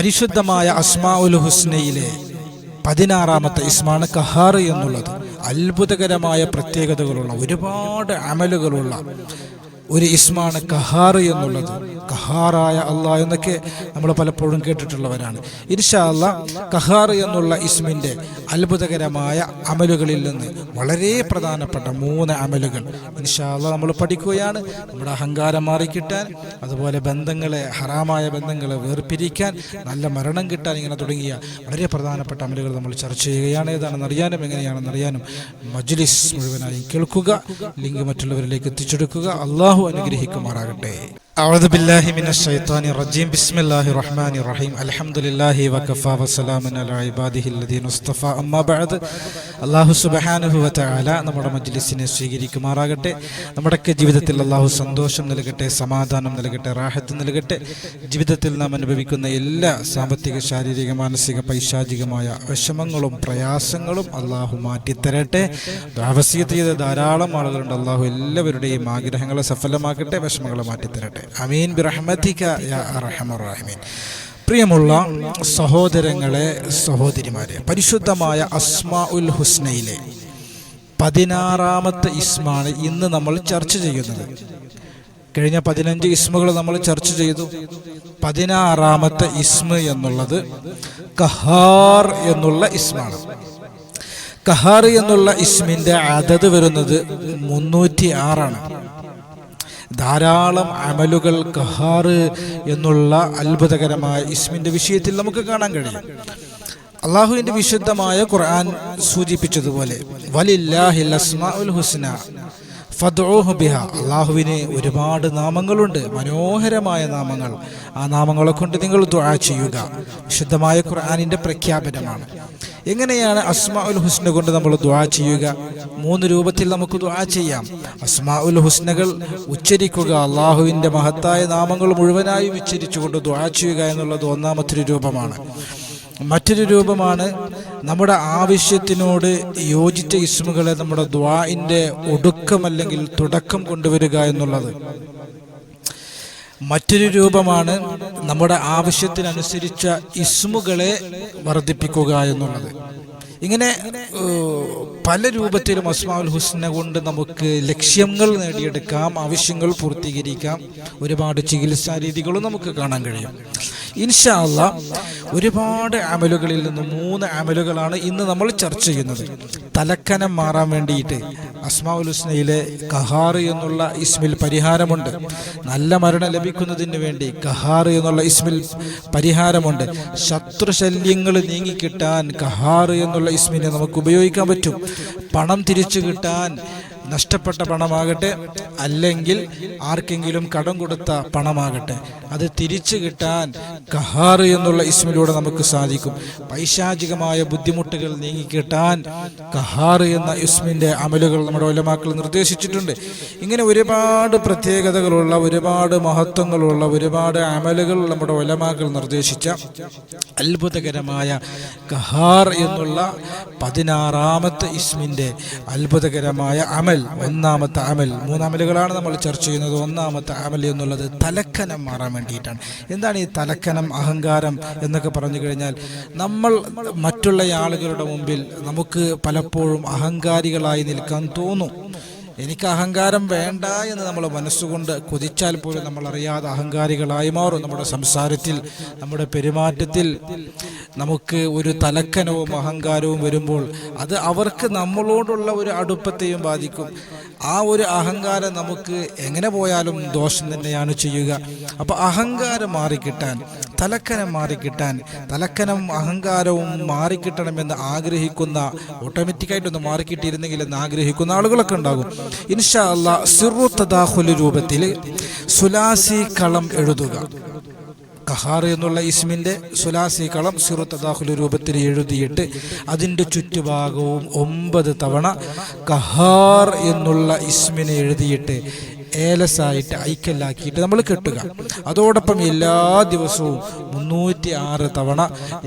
പരിശുദ്ധമായ അസ്മാഉൽ ഹുസ്നയിലെ 16-ാമത്തെ ഇസ്മാണ് ഖഹാർ എന്നുള്ളത്. അത്ഭുതകരമായ പ്രത്യേകതകളുള്ള ഒരുപാട് അമലുകളുള്ള ഒരു ഇസ്മാണ് ഖഹാർ എന്നുള്ളത്. ഖഹാറായ അള്ളാഹ് എന്നൊക്കെ നമ്മൾ പലപ്പോഴും കേട്ടിട്ടുള്ളവരാണ്. ഇൻഷാ അല്ലാഹ് ഖഹാർ എന്നുള്ള ഇസ്മിൻ്റെ അത്ഭുതകരമായ അമലുകളിൽ നിന്ന് വളരെ പ്രധാനപ്പെട്ട 3 അമലുകൾ ഇൻഷാ അല്ലാഹ് നമ്മൾ പഠിക്കുകയാണ്. നമ്മുടെ അഹങ്കാരം മാറിക്കിട്ടാൻ, അതുപോലെ ബന്ധങ്ങളെ, ഹറാമായ ബന്ധങ്ങളെ വേർപിരിക്കാൻ, നല്ല മരണം കിട്ടാൻ, ഇങ്ങനെ തുടങ്ങിയ വളരെ പ്രധാനപ്പെട്ട അമലുകൾ നമ്മൾ ചർച്ച ചെയ്യുകയാണ്. ഏതാണെന്ന് അറിയാനും എങ്ങനെയാണെന്ന് അറിയാനും മജ്ലിസ് മുഴുവനായും കേൾക്കുക, ലിങ്ക് മറ്റുള്ളവരിലേക്ക് എത്തിച്ചെടുക്കുക. അള്ളാഹു അനുഗ്രഹിക്കുമാറാകട്ടെ. أعوذ بالله من الشيطان الرجيم بسم الله الرحمن الرحيم الحمد لله وكفى وسلام على عباده الذين اصطفى أما بعد. അല്ലാഹു സുബ്ഹാനഹു വ തആല നമ്മുടെ മജ്ലിസിനെ സ്വീകരിക്കുമാറാകട്ടെ. നമ്മുടെയൊക്കെ ജീവിതത്തിൽ അല്ലാഹു സന്തോഷം നൽകട്ടെ, സമാധാനം നൽകട്ടെ, റാഹത്ത് നൽകട്ടെ. ജീവിതത്തിൽ നാം അനുഭവിക്കുന്ന എല്ലാ സാമ്പത്തിക, ശാരീരിക, മാനസിക, പൈശാചികമായ വിഷമങ്ങളും പ്രയാസങ്ങളും അല്ലാഹു മാറ്റിത്തരട്ടെ. വസിയത്ത് ചെയ്ത ധാരാളം ആളുകളുണ്ട്. അല്ലാഹു എല്ലാവരുടെയും ആഗ്രഹങ്ങളെ സഫലമാക്കട്ടെ, വിഷമങ്ങളെ മാറ്റിത്തരട്ടെ. ആമീൻ ബിറഹ്മതിക യാ അർഹമർ റഹീമീൻ. പ്രിയമുള്ള സഹോദരങ്ങളെ, സഹോദരിമാരെ, പരിശുദ്ധമായ അസ്മാഉൽ ഹുസ്നയിലെ 16-ാമത്തെ ഇസ്മാണ് ഇന്ന് നമ്മൾ ചർച്ച ചെയ്യുന്നത്. കഴിഞ്ഞ 15 ഇസ്മുകൾ നമ്മൾ ചർച്ച ചെയ്തു. 16-ാമത്തെ ഇസ്മ എന്നുള്ളത് ഖഹാർ എന്നുള്ള ഇസ്മാണ്. ഖഹാർ എന്നുള്ള ഇസ്മിന്റെ അദദ് വരുന്നത് 306 ആണ്. ധാരാളം അമലുകൾ ഖഹാർ എന്നുള്ള അത്ഭുതകരമായ ഇസ്മിന്റെ വിഷയത്തിൽ നമുക്ക് കാണാൻ കഴിയും. അള്ളാഹുവിന്റെ വിശുദ്ധമായ ഖുർആൻ സൂചിപ്പിച്ചതുപോലെ വലില്ലാഹിൽ അസ്മാഉൽ ഹുസ്ന ഫദ്ഉഹു ബിഹാ. അള്ളാഹുവിന് ഒരുപാട് നാമങ്ങളുണ്ട്, മനോഹരമായ നാമങ്ങൾ. ആ നാമങ്ങളെ കൊണ്ട് നിങ്ങൾ ദുആ ചെയ്യുക. വിശുദ്ധമായ ഖുർആനിന്റെ പ്രഖ്യാപനമാണ്. എങ്ങനെയാണ് അസ്മാഉൽ ഹുസ്ന കൊണ്ട് നമ്മൾ ദുആ ചെയ്യുക? 3 രൂപത്തിൽ നമുക്ക് ദുആ ചെയ്യാം. അസ്മാഉൽ ഹുസ്നകൾ ഉച്ചരിക്കുക, അള്ളാഹുവിന്റെ മഹത്തായ നാമങ്ങൾ മുഴുവനായും ഉച്ചരിച്ചുകൊണ്ട് ദുആ ചെയ്യുക എന്നുള്ളത് ഒന്നാമത്തെ രൂപമാണ്. മറ്റൊരു രൂപമാണ് നമ്മുടെ ആവശ്യത്തിനോട് യോജിച്ച ഇസ്മുകളെ നമ്മുടെ ദുആഇന്റെ ഒടുക്കം അല്ലെങ്കിൽ തുടക്കം കൊണ്ടുവരിക എന്നുള്ളത്. മറ്റൊരു രൂപമാണ് നമ്മുടെ ആവശ്യത്തിനനുസരിച്ച ഇസ്മുകളെ വർദ്ധിപ്പിക്കുക എന്നുള്ളത്. ഇങ്ങനെ പല രൂപത്തിലും അസ്മാഉൽ ഹുസ്ന കൊണ്ട് നമുക്ക് ലക്ഷ്യങ്ങൾ നേടിയെടുക്കാം, ആവശ്യങ്ങൾ പൂർത്തീകരിക്കാം. ഒരുപാട് ചികിത്സാ രീതികളും നമുക്ക് കാണാൻ കഴിയും. ഇൻഷാ അല്ലാഹ് ഒരുപാട് അമലുകളിൽ നിന്ന് 3 അമലുകളാണ് ഇന്ന് നമ്മൾ ചർച്ച ചെയ്യുന്നത്. തലക്കനം മാറാൻ വേണ്ടിയിട്ട് അസ്മാഉൽ ഹുസ്നയിലെ ഖഹാർ എന്നുള്ള ഇസ്മിൽ പരിഹാരമുണ്ട്. നല്ല മരണം ലഭിക്കുന്നതിന് വേണ്ടി ഖഹാർ എന്നുള്ള ഇസ്മിൽ പരിഹാരമുണ്ട്. ശത്രുശല്യങ്ങൾ നീങ്ങിക്കിട്ടാൻ ഖഹാർ എന്നുള്ള ഇസ്മിനെ നമുക്ക് ഉപയോഗിക്കാൻ പറ്റും. പണം തിരിച്ചു കിട്ടാൻ, നഷ്ടപ്പെട്ട പണമാകട്ടെ അല്ലെങ്കിൽ ആർക്കെങ്കിലും കടം കൊടുത്ത പണമാകട്ടെ, അത് തിരിച്ചു കിട്ടാൻ ഖഹാർ എന്നുള്ള ഇസ്മിലൂടെ നമുക്ക് സാധിക്കും. പൈശാചികമായ ബുദ്ധിമുട്ടുകൾ നീങ്ങിക്കിട്ടാൻ ഖഹാർ എന്ന ഇസ്മിന്റെ അമലുകൾ നമ്മുടെ ഉലമാക്കൾ നിർദ്ദേശിച്ചിട്ടുണ്ട്. ഇങ്ങനെ ഒരുപാട് പ്രത്യേകതകളുള്ള, ഒരുപാട് മഹത്വങ്ങളുള്ള, ഒരുപാട് അമലുകൾ നമ്മുടെ ഉലമാക്കൾ നിർദ്ദേശിച്ച അത്ഭുതകരമായ ഖഹാർ എന്നുള്ള 16-ാമത്തെ ഇസ്മിന്റെ അത്ഭുതകരമായ അമൽ, ഒന്നാമത്തെ അമൽ. 3 അമലുകളാണ് നമ്മൾ ചർച്ച ചെയ്യുന്നത്. ഒന്നാമത്തെ അമൽ എന്നുള്ളത് തലക്കനം മാറാൻ വേണ്ടിയിട്ടാണ്. എന്താണ് ഈ തലക്കനം, അഹങ്കാരം എന്നൊക്കെ പറഞ്ഞു കഴിഞ്ഞാൽ, നമ്മൾ മറ്റുള്ള ആളുകളുടെ മുമ്പിൽ നമുക്ക് പലപ്പോഴും അഹങ്കാരികളായി നിൽക്കാൻ തോന്നും. എനിക്ക് അഹങ്കാരം വേണ്ട എന്ന് നമ്മൾ മനസ്സുകൊണ്ട് കൊതിച്ചാൽ പോലും നമ്മൾ അറിയാതെ അഹങ്കാരികളായി മാറും. നമ്മുടെ സംസാരത്തിൽ, നമ്മുടെ പെരുമാറ്റത്തിൽ നമുക്ക് ഒരു തലക്കനവും അഹങ്കാരവും വരുമ്പോൾ അത് അവർക്ക് നമ്മളോടുള്ള ഒരു അടുപ്പത്തെയും ബാധിക്കും. ആ ഒരു അഹങ്കാരം നമുക്ക് എങ്ങനെ പോയാലും ദോഷം തന്നെയാണ് ചെയ്യുക. അപ്പോൾ അഹങ്കാരം മാറിക്കിട്ടാൻ, തലക്കനം മാറിക്കിട്ടാൻ, തലക്കനം അഹങ്കാരവും മാറിക്കിട്ടണമെന്ന് ആഗ്രഹിക്കുന്ന, ഓട്ടോമാറ്റിക്കായിട്ടൊന്ന് മാറിക്കിട്ടിയിരുന്നെങ്കിൽ എന്ന് ആഗ്രഹിക്കുന്ന ആളുകളൊക്കെ ഉണ്ടാകും. ഇൻഷാ അല്ലാഹ് സിർറു തദാഖുൽ രൂപത്തിൽ സുലാസി കളം എഴുതുക. ഖഹാർ എന്നുള്ള ഇസ്മിന്റെ സുലാസി കളം സിർറു തദാഖുൽ രൂപത്തിൽ എഴുതിയിട്ട് അതിൻ്റെ ചുറ്റുഭാഗവും 9 തവണ ഖഹാർ എന്നുള്ള ഇസ്മിനെ എഴുതിയിട്ട് ഏലസായിട്ട് ഐക്കല്ലാക്കിയിട്ട് നമ്മൾ കെട്ടുക. അതോടൊപ്പം എല്ലാ ദിവസവും 306 തവണ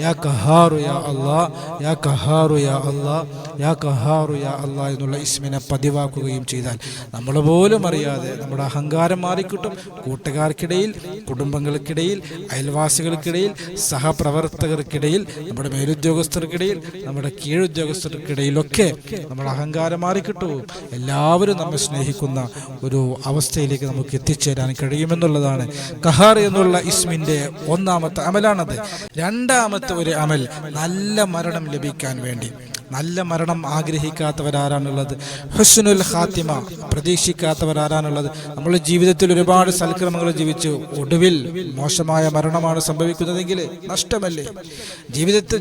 യാ ഖഹാറു യാ അല്ലാഹ്, യാ ഖഹാറു യാ അല്ലാഹ്, യാ ഖഹാറു യാ അല്ലാഹ് എന്നുള്ള ഇസ്മിനെ പതിവാക്കുകയും ചെയ്താൽ നമ്മൾ പോലും അറിയാതെ നമ്മുടെ അഹങ്കാരം മാറിക്കിട്ടും. കൂട്ടുകാർക്കിടയിൽ, കുടുംബങ്ങൾക്കിടയിൽ, അയൽവാസികൾക്കിടയിൽ, സഹപ്രവർത്തകർക്കിടയിൽ, നമ്മുടെ മേലുദ്യോഗസ്ഥർക്കിടയിൽ, നമ്മുടെ കീഴുദ്യോഗസ്ഥർക്കിടയിലൊക്കെ നമ്മുടെ അഹങ്കാരം മാറിക്കിട്ടും. എല്ലാവരും നമ്മെ സ്നേഹിക്കുന്ന ഒരു അവസ്ഥയിലേക്ക് നമുക്ക് എത്തിച്ചേരാൻ കഴിയുമെന്നുള്ളതാണ് ഖഹാർ എന്നുള്ള ഇസ്മിന്റെ ഒന്നാമത്തെ അമലാണത്. രണ്ടാമത്തെ ഒരു അമൽ, നല്ല മരണം ലഭിക്കാൻ വേണ്ടി. നല്ല മരണം ആഗ്രഹിക്കാത്തവരാരാണുള്ളത്? ഹുസ്നുൽ ഖാത്തിമ പ്രതീക്ഷിക്കാത്തവരാരാണുള്ളത്? നമ്മുടെ ജീവിതത്തിൽ ഒരുപാട് സൽക്രമങ്ങൾ ജീവിച്ചു ഒടുവിൽ മോശമായ മരണമാണ് സംഭവിക്കുന്നതെങ്കിൽ നഷ്ടമല്ലേ?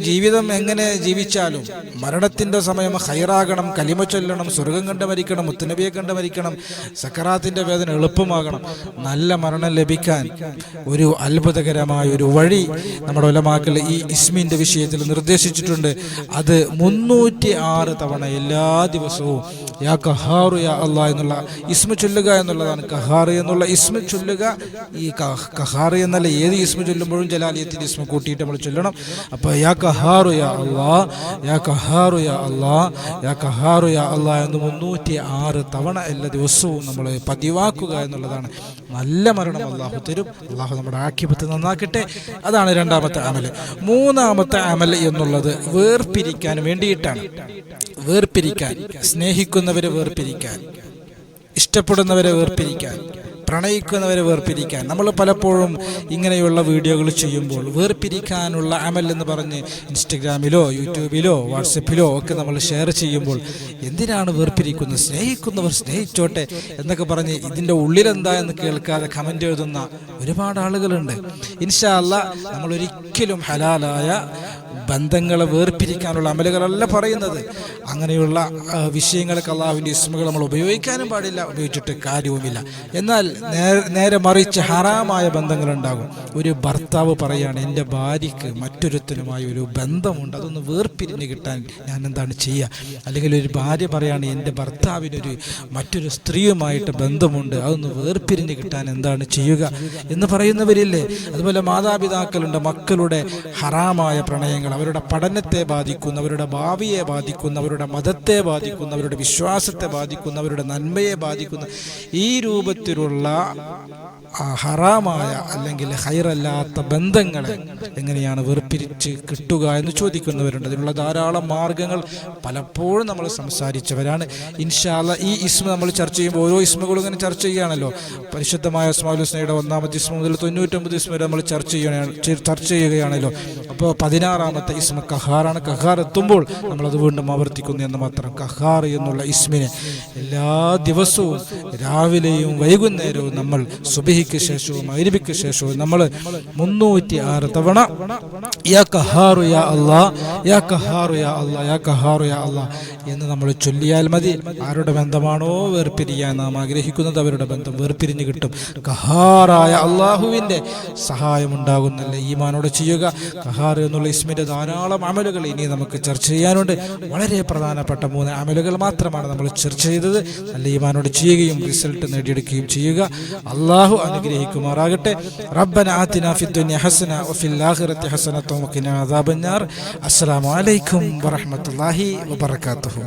ജീവിതം എങ്ങനെ ജീവിച്ചാലും മരണത്തിന്റെ സമയം ഹൈറാകണം, കലിമ ചൊല്ലണം, സ്വർഗം കണ്ട് മരിക്കണം, മുത്തുനബിയെ കണ്ട് മരിക്കണം, സക്കറാത്തിന്റെ വേദന എളുപ്പമാകണം. നല്ല മരണം ലഭിക്കാൻ ഒരു അത്ഭുതകരമായ ഒരു വഴി നമ്മുടെ ഉലമാക്കൾ ഈ ഇസ്മിന്റെ വിഷയത്തിൽ നിർദ്ദേശിച്ചിട്ടുണ്ട്. അത് 306 തവണ എല്ലാ ദിവസവും യാ ഖഹാറു യാ അല്ലാഹ് എന്നുള്ള ഇസ്മ ചൊല്ലുക എന്നുള്ളതാണ്. ഖഹാർ എന്നുള്ള ഇസ്മ ചൊല്ലുക. ഈ ഖഹാർ എന്നല്ല, ഏത് ഇസ്മ ചൊല്ലുമ്പോഴും ജലാലിയത്തിന്റെ ഇസ്മ കൂട്ടിയിട്ട് നമ്മൾ ചൊല്ലണം. അപ്പോൾ യാ ഖഹാറു യാ അല്ലാഹ്, യാ ഖഹാറു യാ അല്ലാഹ്, യാ ഖഹാറു യാ അല്ലാഹ് എന്ന് 306 തവണ എല്ലാ ദിവസവും നമ്മൾ പതിവാക്കുക എന്നുള്ളതാണ്. നല്ല മരണം അല്ലാഹു തരും. അല്ലാഹു നമ്മുടെ ആഖിബത്ത് നന്നാക്കട്ടെ. അതാണ് രണ്ടാമത്തെ അമൽ. മൂന്നാമത്തെ അമൽ എന്നുള്ളത് വേർപിരിക്കാൻ വേണ്ടിയിട്ടാണ്. വേർപിരിക്കാൻ, സ്നേഹിക്കുന്നവരെ വേർപിരിക്കാൻ, ഇഷ്ടപ്പെടുന്നവരെ വേർപിരിക്കാൻ, പ്രണയിക്കുന്നവരെ വേർപിരിക്കാൻ. നമ്മൾ പലപ്പോഴും ഇങ്ങനെയുള്ള വീഡിയോകൾ ചെയ്യുമ്പോൾ വേർപിരിക്കാനുള്ള അമൽ എന്ന് പറഞ്ഞ് ഇൻസ്റ്റഗ്രാമിലോ യൂട്യൂബിലോ വാട്സപ്പിലോ ഒക്കെ നമ്മൾ ഷെയർ ചെയ്യുമ്പോൾ എന്തിനാണ് വേർപിരിക്കുന്നത്? സ്നേഹിക്കുന്നവർ സ്നേഹിച്ചോട്ടെ എന്നൊക്കെ പറഞ്ഞ് ഇതിൻ്റെ ഉള്ളിലെന്താ എന്ന് കേൾക്കാതെ കമൻ്റ് എഴുതുന്ന ഒരുപാട് ആളുകളുണ്ട്. ഇൻഷാ അല്ലാഹ് നമ്മൾ ഒരിക്കലും ഹലാലായ ബന്ധങ്ങളെ വേർപിരിക്കാനുള്ള അമലുകളല്ല പറയുന്നത്. അങ്ങനെയുള്ള വിഷയങ്ങൾക്ക് അള്ളാഹുവിൻ്റെ ഇസ്മുകൾ നമ്മൾ ഉപയോഗിക്കാനും പാടില്ല, ഉപയോഗിച്ചിട്ട് കാര്യവുമില്ല. എന്നാൽ നേരെ മറിച്ച് ഹറാമായ ബന്ധങ്ങളുണ്ടാകും. ഒരു ഭർത്താവ് പറയാണ്, എൻ്റെ ഭാര്യയ്ക്ക് മറ്റൊരുത്തനുമായി ഒരു ബന്ധമുണ്ട്, അതൊന്ന് വേർപിരിഞ്ഞ് കിട്ടാൻ ഞാൻ എന്താണ് ചെയ്യുക? അല്ലെങ്കിൽ ഒരു ഭാര്യ പറയാണ്, എൻ്റെ ഭർത്താവിനൊരു മറ്റൊരു സ്ത്രീയുമായിട്ട് ബന്ധമുണ്ട്, അതൊന്ന് വേർപിരിഞ്ഞ് കിട്ടാൻ എന്താണ് ചെയ്യുക എന്ന് പറയുന്നവരില്ലേ? അതുപോലെ മാതാപിതാക്കളുണ്ട്, മക്കളുടെ ഹറാമായ പ്രണയങ്ങൾ അവരുടെ പഠനത്തെ ബാധിക്കുന്ന, അവരുടെ ഭാവിയെ ബാധിക്കുന്ന, അവരുടെ മതത്തെ ബാധിക്കുന്ന, അവരുടെ വിശ്വാസത്തെ ബാധിക്കുന്ന, അവരുടെ നന്മയെ ബാധിക്കുന്ന ഈ രൂപത്തിലുള്ള ഹറാമായ അല്ലെങ്കിൽ ഹൈറല്ലാത്ത ബന്ധങ്ങളെ എങ്ങനെയാണ് വേർപിരിച്ച് കിട്ടുക എന്ന് ചോദിക്കുന്നവരുണ്ട്. അതിനുള്ള ധാരാളം മാർഗങ്ങൾ പലപ്പോഴും നമ്മൾ സംസാരിച്ചവരാണ്. ഇൻഷാ അല്ലാഹ് ഈ ഇസ്മ നമ്മൾ ചർച്ച ചെയ്യുമ്പോൾ ഓരോ ഇസ്മുകളും ഇങ്ങനെ ചർച്ച ചെയ്യുകയാണല്ലോ. പരിശുദ്ധമായ അസ്മാഉൽ ഹുസ്നയുടെ 1ാമത്തെ ഇസ്മ മുതൽ 99 ഇസ്മ വരെ നമ്മൾ ചർച്ച ചെയ്യുകയാണല്ലോ. അപ്പോൾ 16ാമത്തെ ഇസ്മ ഖഹാറാണ്. ഖഹാർ എത്തുമ്പോൾ നമ്മളത് വീണ്ടും ആവർത്തിക്കുന്നു എന്ന് മാത്രം. ഖഹാർ എന്നുള്ള ഇസ്മിനെ എല്ലാ ദിവസവും രാവിലെയും വൈകുന്നേരവും നമ്മൾ സുബ്ഹിക്ക് ശേഷവും മഗ്രിബിക്ക് ശേഷവും നമ്മൾ 306 തവണ യാ ഖഹാറു യാ അല്ലാഹ്, യാ ഖഹാറു യാ അല്ലാഹ്, യാ ഖഹാറു യാ അല്ലാഹ് എന്ന് നമ്മൾ ചൊല്ലിയാൽ മതി. ആരുടെ ബന്ധമാണോ വേർപിരിയാൻ നാം ആഗ്രഹിക്കുന്നത് അവരുടെ ബന്ധം വേർപിരിഞ്ഞ് കിട്ടും. ഖഹാറായ അള്ളാഹുവിൻ്റെ സഹായം ഉണ്ടാകുന്നല്ല ഈമാനോടെ ചെയ്യുക. ഖഹാർ എന്നുള്ള ഇസ്മിൻ്റെ ധാരാളം അമലുകൾ ഇനി നമുക്ക് ചർച്ച ചെയ്യാനുണ്ട്. വളരെ പ്രധാനപ്പെട്ട 3 അമലുകൾ മാത്രമാണ് നമ്മൾ ചർച്ച ചെയ്തത്. നല്ല ഈമാനോട് ചെയ്യുകയും റിസൾട്ട് നേടിയെടുക്കുകയും ചെയ്യുക. അള്ളാഹു അനുഗ്രഹിക്കുമാറാകട്ടെ. റബ്ബന ആതിനാ ഫിദ്ദുനിയ ഹസന വഫിൽ ആഖിറതി ഹസനത വഖിനാ അദാബന്നാർ. അസ്സലാമു അലൈക്കും വറഹ്മത്തുള്ളാഹി വബറകാതുഹു.